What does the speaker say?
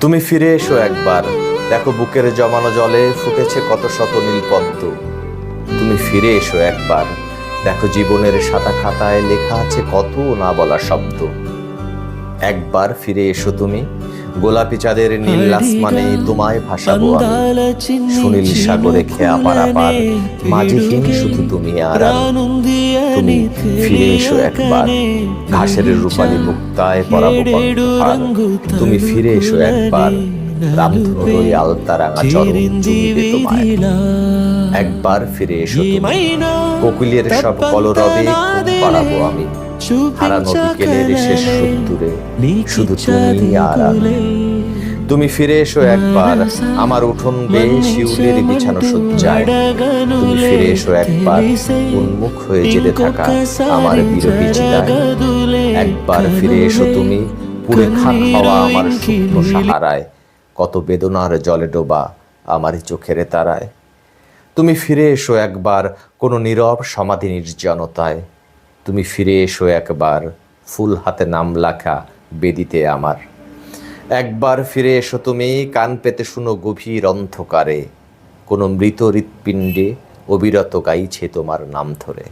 তুমি ফিরে এসো একবার, দেখো বুকের জমানো জলে ফুটেছে কত শত নীলপদ্ম। তুমি ফিরে এসো একবার, দেখো জীবনের সাদা খাতায় লেখা আছে কত না বলা শব্দ। একবার ফিরে এসো তুমি, গোলাপি চাঁদের নীল আসমানে তোমায় ভাসাবো আমি। সুনীল সাগরে খেয়া পারাপার, মাঝিহীন শুধু তুমি আর আমি। তুমি ফিরে এসো একবার, ঘাসের রূপালী মুক্তায় পরাবো কণ্ঠহার। তুমি ফিরে এসো একবার, রামধনুর ওই আলতা রাঙা চরণ চুমিবে তোমায়। একবার ফিরে এসো তুমি, কোকিলের সব কলরবে ঘুম পাড়াবো আমি। হারানো বিকেলের শেষ রোদ্দুরে শুধু তুমি আর আমি। তুমি ফিরে এসো একবার, আমার উঠোন বেয়ে শিউলির বিছানো সজ্জায়। তুমি ফিরে এসো একবার, উন্মুখ হয়ে যেতে থাকা আমার বিরহী চিতায়। একবার ফিরে এসো তুমি, পুড়ে খাক হওয়া আমার শুকনো সাহারায়। কত বেদনার জলে ডোবা আমার চোখের তারায়। তুমি ফিরে এসো একবার, কোনো নীরব সমাধি নির্জনতায়। তুমি ফিরে এসো একবার, ফুল হাতে নাম লেখা বেদিতে আমার। একবার ফিরে এসো তুমি, কান পেতে শুনো গভীর অন্ধকারে, কোনো মৃত হৃৎপিণ্ডে অবিরত গাইছে তোমার নাম ধরে।